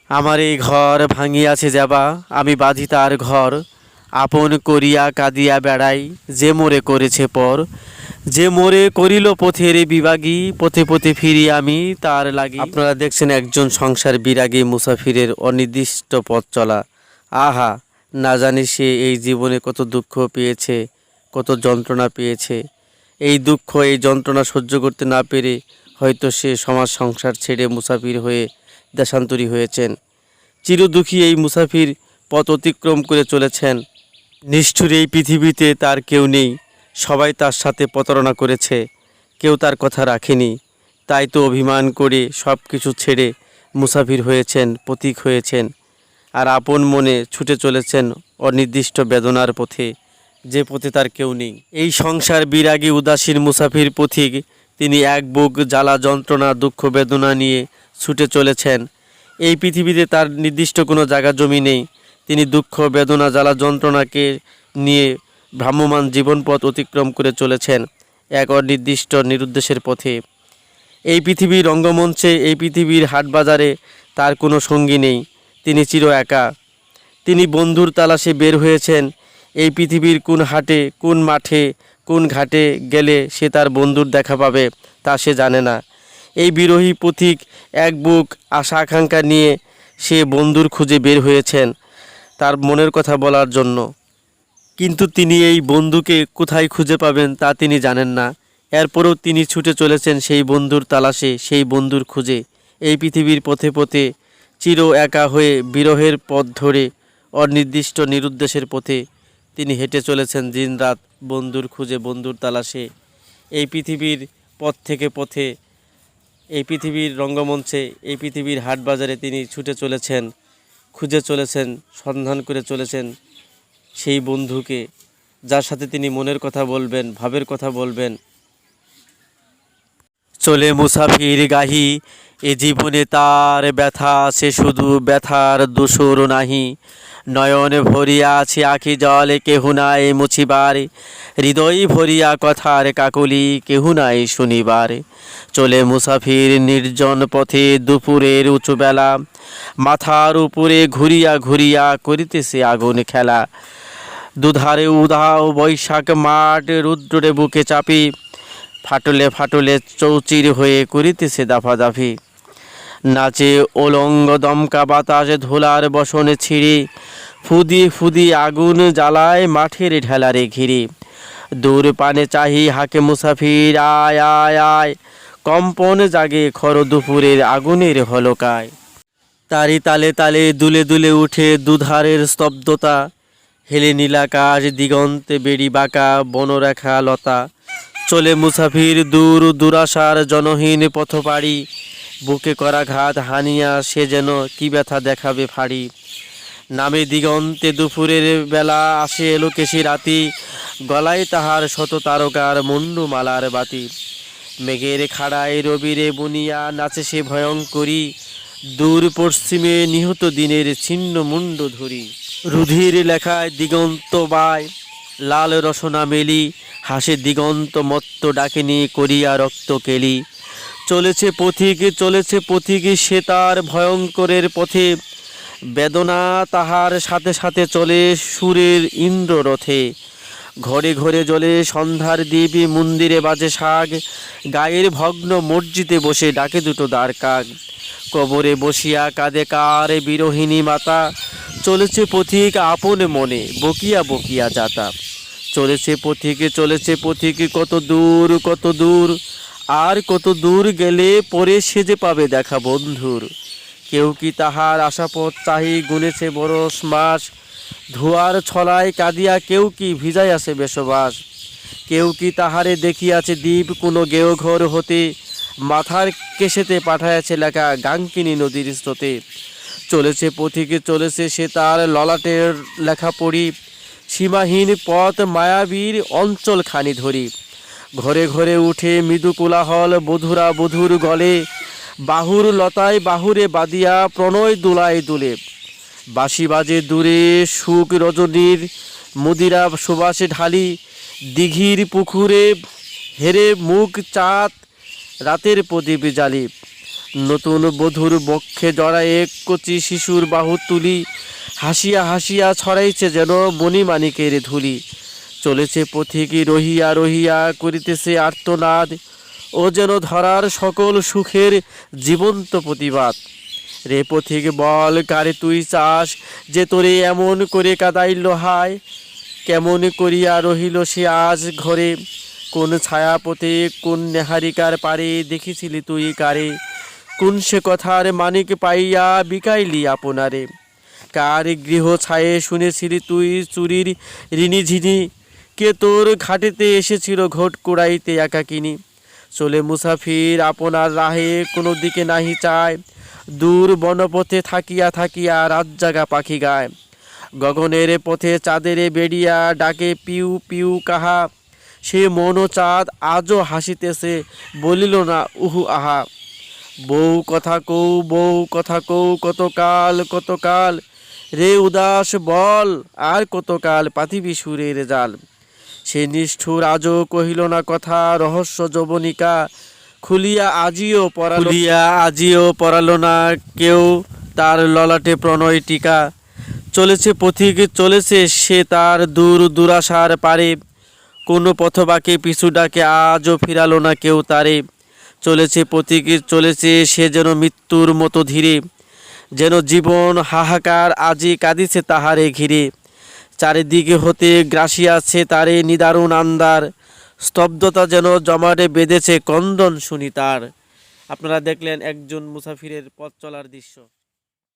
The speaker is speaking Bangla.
আমার এই ঘর ভাঙিয়াছে যাবা, আমি বাঁধি তার ঘর। আপন করিয়া কাঁদিয়া বেড়াই, যে মোরে করেছে পর। যে মোরে করিল পথের বিভাগী, পথে পথে ফিরি আমি তার লাগি। আপনারা দেখছেন একজন সংসার বিরাগী মুসাফিরের অনির্দিষ্ট পথ চলা। আহা, না জানি সে এই জীবনে কত দুঃখ পেয়েছে, কত যন্ত্রণা পেয়েছে। এই দুঃখ এই যন্ত্রণা সহ্য করতে না পেরে হয়তো সে সমাজ সংসার ছেড়ে মুসাফির হয়ে দেশান্তরী হয়েছেন। চিরদুখী এই মুসাফির পথ অতিক্রম করে চলেছেন। নিষ্ঠুর এই পৃথিবীতে তার কেউ নেই, সবাই তার সাথে প্রতারণা করেছে, কেউ তার কথা রাখেনি। তাই তো অভিমান করে সব কিছু ছেড়ে মুসাফির হয়েছেন, পথিক হয়েছেন, আর আপন মনে ছুটে চলেছেন অনির্দিষ্ট বেদনার পথে, যে পথে তার কেউ নেই। এই সংসার বিরাগী উদাসীন মুসাফির পথিক, তিনি এক বুক জ্বালা যন্ত্রণা দুঃখ বেদনা নিয়ে ছুটে চলেছেন। এই পৃথিবীতে তার নির্দিষ্ট কোনো জায়গা জমি নেই। তিনি দুঃখ বেদনা জ্বালা যন্ত্রণাকে নিয়ে ভ্রাম্যমান জীবনপথ অতিক্রম করে চলেছেন এক অনির্দিষ্ট নিরুদ্দেশের পথে। এই পৃথিবীর রঙ্গমঞ্চে, এই পৃথিবীর হাটবাজারে তার কোনো সঙ্গী নেই, তিনি চির একা। তিনি বন্ধুর তালাশে বের হয়েছেন। এই পৃথিবীর কোন হাটে, কোন মাঠে, কোন ঘাটে গেলে সে তার বন্ধুর দেখা পাবে তা সে জানে না। এই বিরহী পথিক এক বুক আশা আকাঙ্ক্ষা নিয়ে সে বন্ধুর খুঁজে বের হয়েছেন তার মনের কথা বলার জন্য। কিন্তু তিনি এই বন্ধুকে কোথায় খুঁজে পাবেন তা তিনি জানেন না। এরপরেও তিনি ছুটে চলেছেন সেই বন্ধুর তালাশে, সেই বন্ধুর খুঁজে। এই পৃথিবীর পথে পথে চির একা হয়ে বিরহের পথ ধরে অনির্দিষ্ট নিরুদ্দেশের পথে তিনি হেঁটে চলেছেন দিনরাত বন্ধুর খুঁজে, বন্ধুর তালাশে। এই পৃথিবীর পথ থেকে পথে, এই পৃথিবীর রঙ্গমঞ্চে, এই পৃথিবীর হাটবাজারে তিনি ছুটে চলেছেন, খুঁজে চলেছেন, সন্ধান করে চলেছেন সেই বন্ধুকে, যার সাথে তিনি মনের কথা বলবেন, ভাবের কথা বলবেন। চলে মুসাফির গাহি, এ জীবনে তার ব্যথা, সে শুধু ব্যথার দোসর নাহি। নয়ন ভরিয়া আছে আখি জলে, কেহু নাই মুছিবার। হৃদয় ভরিয়া কথার কাকলি, কেহু নাই শুনিবার। চলে মুসাফির নির্জন পথে দুপুরের উঁচু বেলা, মাথার উপরে ঘুরিয়া ঘুরিয়া করিতেছে আগুন খেলা। দুধারে উধাও বৈশাখ মাঠ, রুদ্রে বুকে চাপি, ফাটলে ফাটলে চৌচির হয়ে করিতেছে দাফাদাফি। নাচে ওলঙ্গ দমকা বাতাস, ধুলার বসনে ছিঁড়ে, ফুদি ফুদি আগুন জ্বালায় মাঠের ঢেলারে ঘিরে। দূর পানে চাহি হাকে মুসাফির, আয় আয় আয়, কম্পন জাগে খর দুপুরের আগুনের হলকায়। তারি তালে তালে দুলে দুলে উঠে দুধারের স্তব্ধতা, হেলে নীলাকাশ দিগন্তে বেড়ি বাঁকা বনরেখা লতা। চলে মুসাফির দূর দুরাশার জনহীন পথপাড়ি, বুকে করা ঘাত হানিয়া সে যেন কি ব্যথা দেখাবে ফাড়ি। নামে দিগন্তে দুপুরের বেলা, আসে এলোকেশি রাতি, গলায় তাহার শত তারকার মুন্ডুমালার বাতি। মেঘের খাড়ায় রবিরে বুনিয়া নাচে সে ভয়ঙ্করী, দূর পশ্চিমে নিহত দিনের ছিন্ন মুন্ড ধরি। রুধির লেখায় দিগন্ত বায়, লাল রসনা মেলি, হাসে দিগন্ত মত্ত ডাকিনী করিয়া রক্ত কেলি। চলেছে পথিক, চলেছে পথিক, সে তার ভয়ঙ্করের পথে, বেদনা তাহার সাথে সাথে চলে সুরের ইন্দ্ররথে। ঘরে ঘরে জ্বলে সন্ধ্যার দ্বীপ, মন্দিরে বাজে শাগ, গায়ের ভগ্ন মসজিদে বসে ডাকে দুটো দ্বার কাক। কবরে বসিয়া কাঁদে কার বিরোহিণী মাতা, চলেছে পথিক আপন মনে বকিয়া বকিয়া যাতা। চলেছে পথিক, চলেছে পথিক, কত দূর কত দূর, আর কত দূর গেলে পরে সে যে পাবে দেখা বন্ধুর। কেউ কি তাহার আশাপথ চাহি গুনেছে বরষ মাস, ধোয়ার ছলায় কাঁদিয়া কেউ কি ভিজাইয়াছে বেশবাস। কেউ কি তাহারে দেখিয়াছে দ্বীপ কোনো গেও ঘর হতে, মাথার কেশেতে পাঠাইয়াছে লেখা গাঙ্কিনী নদীর স্রোতে। চলেছে পথিকে, চলেছে সে তার ললাটের লেখা পড়ি, সীমাহীন পথ মায়াবীর অঞ্চল খানি ধরি। ঘরে ঘরে উঠে মৃদু কোলাহল, বধুরা বধুর গলে, বাহুর লতায় বাহুরে বাদিয়া প্রণয় দোলায় দুলে। বাঁশি বাজে দূরে সুখ রজনীর, মদিরা সুবাসে ঢালি, দিঘির পুকুরে হেরে মুখ চাঁদ রাতের প্রদীপ জালি। নতুন বধূর বক্ষে জড়ায়ে কচি শিশুর বাহু তুলি, হাসিয়া হাসিয়া ছড়াইছে যেন মণিমাণিকের ধুলি। চলেছে পথিকে রহিয়া রহিয়া করিতেছে আর্তনাদ, ও যেন ধরার সকল সুখের জীবন্ত প্রতিবাদ। রে পথিক বল কারে তুই চাস, যে তোরে এমন করে কাদাইল হায়। কেমন করিয়া রহিল সে আজ ঘরে, কোন ছায়াপথে কোন নেহারিকার পারে দেখেছিলি তুই কারে। কোন সে কথার মানিক পাইয়া বিকাইলি আপনারে, কার গৃহ ছায়ে শুনেছিলি তুই চুরির ঋণিঝিনি। কে তোর ঘাটেতে এসেছিল ঘট কুড়াইতে একাকিনী। চলে মুসাফির আপনার রাহে কোনো দিকে নাহি চায়, দূর বনপথে থাকিয়া থাকিয়া রাত জাগা পাখি গায়। গগনের পথে চাঁদের বেড়িয়া ডাকে পিউ পিউ কাহা, সে মন চাঁদ আজও হাসিতেছে বলিল না উহু আহা। বউ কথা কৌ বউ কথা কৌ কতকাল কতকাল, রে উদাস বল আর কতকাল পাতিবি সুরের জাল। সে নিষ্ঠুর আজও কহিল না কথা, রহস্য যবনিকা খুলিয়া আজিও পরালো না কেউ তার ললাটে প্রণয় টিকা। চলেছে পথিক চলেছে সে তার দূর দুরাশার পারে, কোনো পথবাকে পিছু ডাকে আজও ফিরালো না কেউ তারে। চলেছে পথিক চলেছে সে যেন মৃত্যুর মতো ধীরে, যেন জীবন হাহাকার আজি কাঁদিছে তাহারে ঘিরে। চারিদিকে হতে গ্রাসিয়াছে তারে নিদারুণ আন্দার, স্তব্ধতা যেন জমাটে বেঁধেছে কন্দন শুনি তার। আপনারা দেখলেন একজন মুসাফিরের পথ চলার দৃশ্য।